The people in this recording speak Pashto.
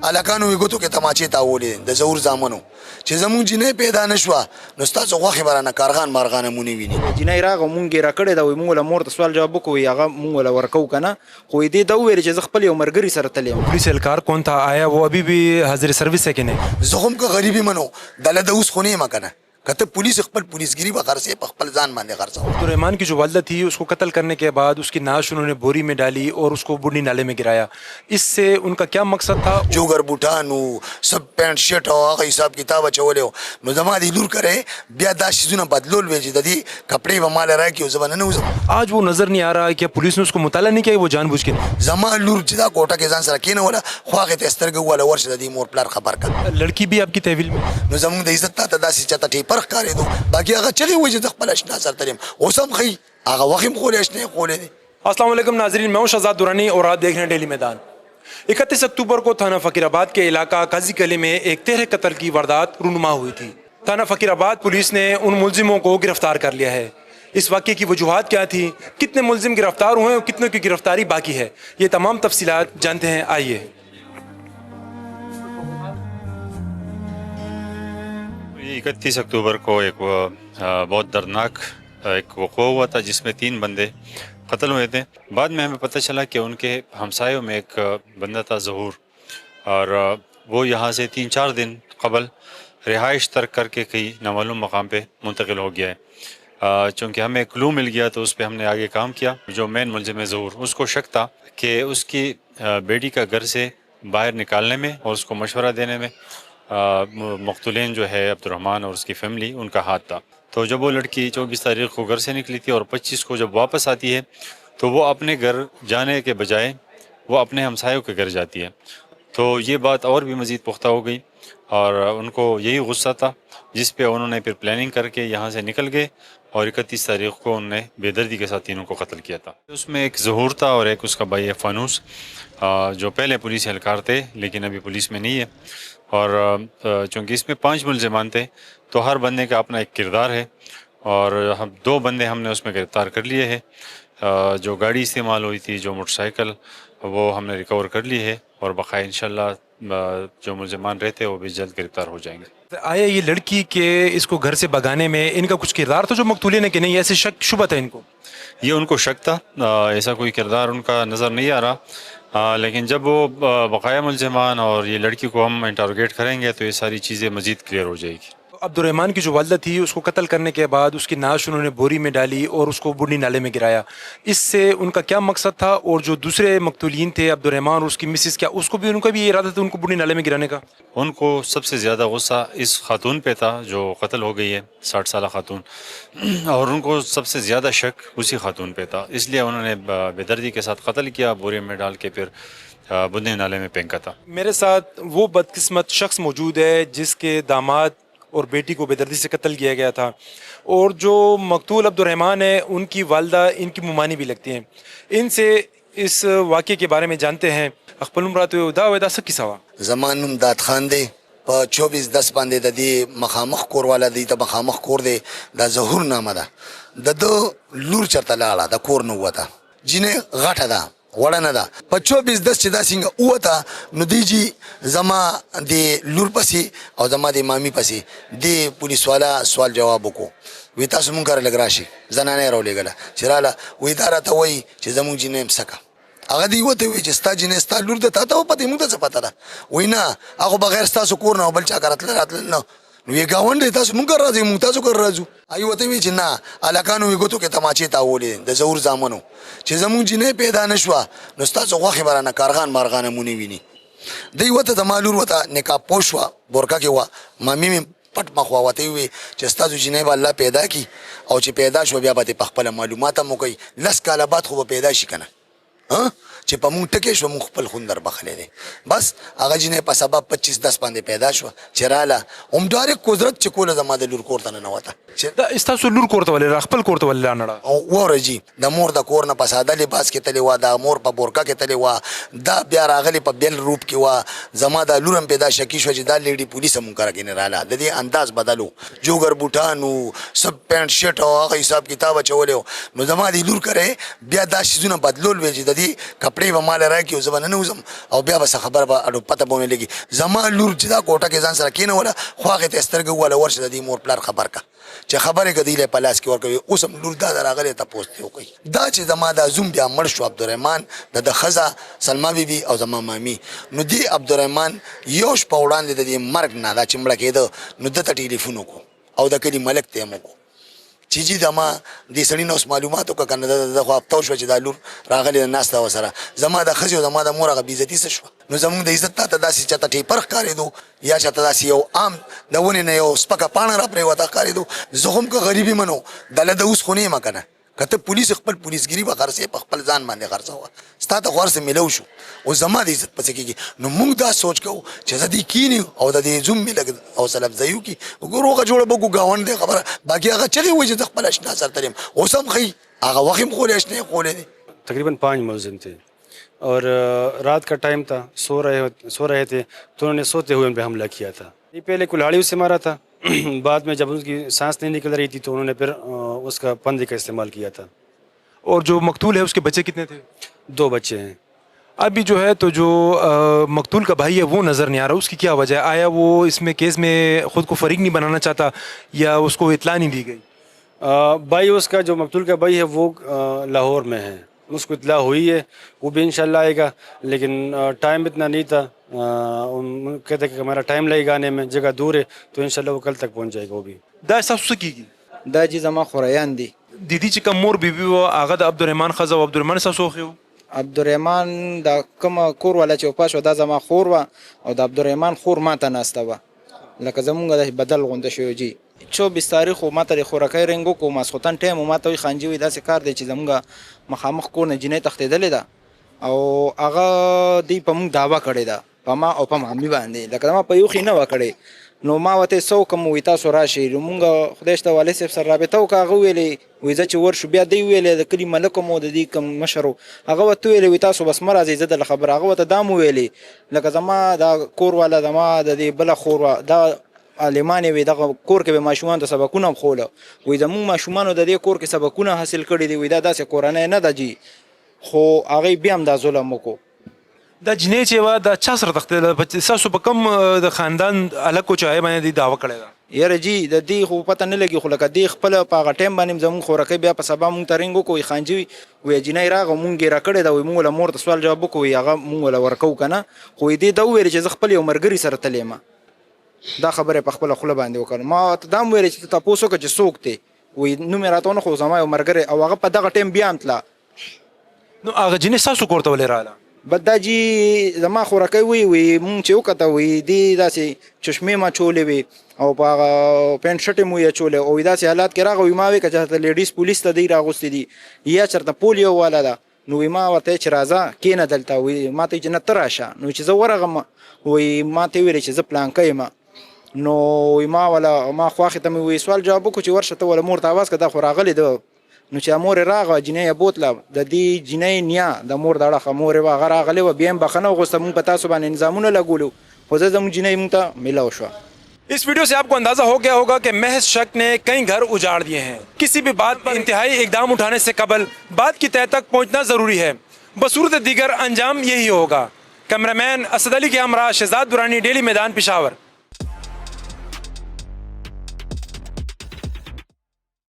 الکانو وی ګوتو کې تماچې تاولې د زور زامنو چې زمونږ جنې پیدا نشوه نو ستاسو غوښې به رانه کارغان مارغانه مونې ویني. جنۍ راغه مونږ یې راکړې ده، وایي مونږ له مور ته سوال جواب وکړو، هغه مونږ له ورکوو که نه، خو دې ته وویل چې زه خپل یو ملګري سره تللی یم. पुलिस एहलकार कौन था आया वो अभी भी हाजिर सर्विस है कि नहीं? زه هم که غریبي منو دله د اوس خو نه یم که نه کته پولیس خپل پولیسګری به خرڅې په خپل ځان باندې خرڅاو. अब्दुलरहमान की जो वालदा थी उसको कत्ल करने के बाद उसकी नाश उन्होंने बोरी में डाली और उसको बुढ़ी नाले में गिराया, इससे उनका क्या मकसद था? جوګر بوټانو سب پینټ شرټ او هغه حساب کتاب چولې نو زما دی لور کرے بیا دا شیزونه بدلول وی چې د دې کپڑے به مال راکې او زبانه نه وزم. आज वो नजर नहीं आ रहा है कि पुलिस ने उसको मुताला नहीं किया, वो जानबूझ के नहीं. زما لور چې دا کوټه کې ځان سره کېنه ولا خو هغه ته سترګه ولا ورشه د دې مور پلار خبر کړ. लड़की भी आपकी तहवील में نو زمونږ د عزت ته داسې چاته ټیپر ښکارې دو باقي هغه چغې وایي چې د خپل اشنا سره تلیم اوس هم ښي هغه وخت هم خولې اشنې خولې دي. अस्सलाम वालेकुम नाजरीन, मैं हूं शहजाद दुरानी और आप देख रहे हैं डेली मैदान. 31 अक्टूबर को थाना फकीराबाद के इलाका काजी कली में एक 13 कत्ल की वारदात रूनुमा हुई थी. थाना फकीराबाद पुलिस ने उन मुलजिमों को गिरफ्तार कर लिया है. इस वाक़े की वजूहात क्या थी, कितने मुलजिम गिरफ्तार हुए और कितनों की गिरफ्तारी बाकी है, ये तमाम तफसीलात जानते हैं. आइए. 31 अक्टूबर को एक बहुत दर्दनाक एक वक़्वा हुआ था जिसमें 3 बंदे कत्ल हुए थे. बाद में हमें पता चला कि उनके हमसायों में एक बंदा था ज़हूर, और वो यहाँ से 3-4 दिन कबल रिहाइश तर्क करके कहीं नामालूम मकाम पे मुंतकिल हो गया है. चूँकि हमें एक क्लू मिल गया तो उस पर हमने आगे काम किया. जो मेन मुलजिम है ज़हूर, उसको शक था कि उसकी बेटी का घर से बाहर निकालने में और उसको मशवरा देने में मक़तूलीन जो है अब्दुलरहमान और उसकी फ़ैमिली उनका हाथ था. तो जब वो लड़की 24 तारीख़ को घर से निकली थी और 25 को जब वापस आती है तो वो अपने घर जाने के बजाय वो अपने हमसायों के घर जाती है. तो ये बात और भी मज़ीद पुख्ता हो गई और उनको यही गुस्सा था जिस पे उन्होंने फिर प्लानिंग करके यहाँ से निकल गए और 31 तारीख़ को उन्होंने बेदर्दी के साथ तीनों को कत्ल किया था. उसमें एक ज़हूर था और एक उसका भाई है फ़ानूस, जो पहले पुलिस एहलकार थे लेकिन अभी पुलिस में नहीं है. और चूँकि इसमें 5 मुलज़िमान थे तो हर बंदे का अपना एक किरदार है और हम 2 बंदे हमने उसमें गिरफ़्तार कर लिए हैं. जो गाड़ी इस्तेमाल हुई थी, जो मोटरसाइकिल, वो हमने रिकवर कर ली है और बाक़ायदा इंशाल्लाह जो मुलज़िमान रहते हैं वो भी जल्द गिरफ़्तार हो जाएंगे. आया ये लड़की के इसको घर से भगाने में इनका कुछ किरदार था जो मकतूलीन है कि नहीं, ऐसे शक शुबा था इनको? ये उनको शक था, ऐसा कोई किरदार उनका नज़र नहीं आ रहा. लेकिन जब वो बकाया मुलज़िमान और ये लड़की को हम इंटरोगेट करेंगे तो ये सारी चीज़ें मज़ीद क्लियर हो जाएगी. अब्दुलरहमान की जो वालदा थी उसको कत्ल करने के बाद उसकी नाश उन्होंने बोरी में डाली और उसको बुढ़ी नाले में गिराया, इससे उनका क्या मकसद था? और जो दूसरे मकतूलीन थे अब्दुलरहमान और उसकी मिसिस, क्या उसको भी उनका भी ये इरादा था उनको बुढ़ी नाले में गिराने का? उनको सबसे ज़्यादा गुस्सा इस खातून पे था जो कत्ल हो गई है, 60 साल खातून, और उनको सबसे ज़्यादा शक उसी खातून पे था, इसलिए उन्होंने बेदर्दी के साथ कत्ल किया, बोरे में डाल के फिर बुढ़ी नाले में फेंका था. मेरे साथ वो बदकिस्मत शख्स मौजूद है जिसके दामाद और बेटी को बेदर्दी से कत्ल किया गया था, और जो मकतूल अब्दुलरहमान है उनकी वालदा इनकी मुमानी भी लगती हैं. इनसे इस वाक़े के बारे में जानते हैं. ज़मानुम दाद खान दे 24-10 باندې د دې مخامخ کور والا دی ته مخامخ کور دی د ظهور نامه ده د لور چرته لاړه د کور نه وته جنې غټه ده وړه نه ده په 24-10 چې دا څنګه وته نو دی جی زما د لور پسې او زما د مامي پسې د پولیس والا سوال جواب وکړو. وی تاسو مونږ کار لګ راشي زنانه راولېږله چې راله وی دا راته وایي چې زمونږ جنې هم سکه هغه دی وته وی چې ستا جنې ستا لور ده تا ته پته مونږ ته څه پته ده وی نه هغه بغیر ستاسو کور نه بل چا کار راتلل نه نو یې ګاونډ تاسو مونږ راځي مونږ تاسو کار راځو ای وته وی چې نه الکانو وی ګوتو کې تماچې تاولې د زور زامنو چې زمونږ جنې پیدا نشوه نو ستاسو غوښې به رانه کارغان مارغانه مونې ویني. دی وته د مالور وته نکاح پوشوه بورکا کې وه مامي مې پټ مخوا وته وی چې ستاسو جنې به الله پیدا کی او چې پیدا شو بیا به په خپل معلومات هم کوي 10 کاله بعد خو به پیدا شي کنه چې په مونږ ټکې شو مونږ خپل خوندر بخلې دي بس هغه جنې په سبب 25-10 باندې پیدا شو چې راله هم ډایرک قدرت چې کوله زما د لور کور ته نه وته دا استاسو لور کور ته ولې خپل کور ته ولې نه او ورجی د مور د کور نه په ساده لباس کې تلې و د مور په بورکا کې تلې و دا بیا راغلی په بل روپ کې و زما د لورم پیدا شکی شو چې دا لیډي پولیس هم کار کې نه رااله د دې انداز بدلو جوګر بوټانو سب پینټ شرټ او هغه حساب کتاب چولې نو زما د لور کرے بیا دا شیزونه بدلول وی چې د دې کپڑے کپڑے به مال راکړي او زه به ننوځم او بیا به څه خبره به اډو پته به مې لګي زما لور چې دا کوټه کې ځان سره کېنوله خو هغې ته یې سترګې ووهله ورشه د دې مور پلار خبر کا چې خبرې که دی په لاس کې ورکوي اوس هم لور دا راغلی تپوس دې وکړي دا چې زما دا زوم بیا مړ شو عبدالرحمن د ښځه سلما بیبي او زما مامي نو دې عبدالرحمن یو شپه وړاندې د دې مرګ نه دا چې مړه کېده نو ده ته ټلیفون وکړو او د کلي ملک ته یې هم وکړو چې جي زما دې سړي نه اوس معلومات وکړه که نه د خو هفته وشوه چې دا لور راغلې ده ناسته ورسره زما د ښځې او زما د مور هغه بېعزتي څه شوه نو زمونږ د عزت تا ته داسې چاته ټیپر ښکارېدو یا چاته داسې یو عام د ونې نه یو سپکه پاڼه را پرېوته ښکارېدو زه خو هم که غریبي منو دله د اوس خو نه یم که نه که ته پولیس خپل پولیسګري به خرڅې په خپل ځان باندې خرڅوه ستا ته خو هر څه میلو شو او زما د عزت پسې کېږي نو موږ دا سوچ کوو چې زه دې کینی او د دې زوم مې لږ حوصله افزایي وکړي روغه جوړه به وکړو ګاونډ دی خبره باقي هغه چغې وایي چې زه خپل اشنا سره تلم اوس هم ښایي هغه وخت هم خولی اشنا یې خولی دی तकरीबन 5 मुलजिम थे और रात का टाइम था सो रहे थे तो उन्होंने सोते हुए उन पर हमला किया था ये पहले कुल्हाड़ियों से मारा था बाद में जब उसकी सांस नहीं निकल रही थी तो उन्होंने फिर उसका फंदे का इस्तेमाल किया था। और जो मकतूल है उसके बच्चे कितने थे? 2 बच्चे हैं। अभी जो है तो जो मकतूल का भाई है वो नज़र नहीं आ रहा, उसकी क्या वजह है? आया वो इसमें केस में ख़ुद को फरीक नहीं बनाना चाहता या उसको इत्ला नहीं दी गई? भाई उसका जो मकतूल का भाई है वो लाहौर में है, उसको इत्ला हुई है, वो भी इंशाल्लाह आएगा, लेकिन टाइम इतना नहीं था। कहते कि हमारा टाइम लगेगा आने में, जगह दूर है, तो इंशाल्लाह वो कल तक पहुंच जाएगा। वो भी दा सासू की دا چې زما خوریان دي दीदी چې کوم مور بیبي و هغه د عبدالرحمن ښځه و. عبدالرحمن ساسو خو عبدالرحمن دا کوم کور والا چې وپاش دا زما خور و او د عبدالرحمن خور ماته ناسته و لکه زمونږ د بدل غونډه شوی جی 24 تاریخ ماته د خورکۍ رنګو کو ماسختن ټیم ماته وي خانجی وي داسې کار دی چې زمونږ مخامخ کور نه جنې تختیدلې ده او هغه دی په موږ دعوا کړې ده په ما او په مامي باندې لکه ما په یو خینه وکړې نو ما وته سو کوم وي تاسو راشي مونږ خدای شته والي صاحب سره رابطه وکړه ویلې وې چې ورشو بیا دی ویلې د کلی ملک مو د دې کوم مشرو هغه وته ویلې تاسو بس مرزي زده د خبر هغه وته دامو ویلې لکه زما دا کور والا زما د دې بل خور دا عالمانه وي دغه کور کې به ماشومان ته سبقونه خوله وې زمو ماشومان د دې کور کې سبقونه حاصل کړي دي وې دا داسې کورانه نه د جی خو هغه بیا هم دا ظلم وکړو. دا جنې چې وا دا چا سره تخته ساسو په کم د خاندان الکو چای باندې دی داوا کړی دا یاره جی د دې خو پته نه لګي خو لکه دې خپل په هغه ټایم باندې زموږ خورکۍ بیا په سبا مونږ ترنګو کوی خانجی وې جنې راغه مونږ را کړی دا وې مونږ له مور ته سوال جواب کوی هغه مونږ له ورکو کنه خو دې دا ویل چې خپل یو مرګري سره تلېما دا خبره په خپل خپل باندې وکړ ما ته دا ویل چې تاسو کې چې څوک ته وې نو مې راتونه خو زما یو مرګري او هغه په دغه ټایم بیا امتلا نو هغه جنې ساسو کوړته ولې رااله بدا جی زما خورکۍ وی مونږ چې وکته وی دی داسې چشمې ما چولې وي او په پینټ شرټ مو یې چولې او داسې حالات کې راغی ما وی که چېرته لیډیز پولیس ته دی راغوستې دي یا چېرته پولیو والا ده نو وی ما ورته چې راځه کېنه دلته وی ما ته چې نه ته راشه نو چې زه ورغلم وی ما ته ویلې چې زه پلانکی یم نو وی ما ولا ما خواښې ته مې وی سوال جواب وکړو چې ورشه ته ولا مور ته اواز که دا خو راغلی ده نو چې مور راغه جنې یې بوتله د دې جنې نیا د مور د اړخه مور یې هغه راغلی وه بیا هم بخښنه وغوښته مونږ په تاسو باندې نظامونه لګولو خو زه زموږ جنۍ مونږ ته میلاو شوه. इस वीडियो से आपको अंदाजा हो गया होगा कि महज शक ने कई घर उजाड़ दिए हैं. किसी भी बात पर इंतहाई इकदाम उठाने से कबल बात की तह तक पहुंचना जरूरी है. बसूरत दीगर अंजाम यही होगा. कैमरामैन असद अली के हमरा शहजाद दुरानी, डेली मैदान, पेशावर.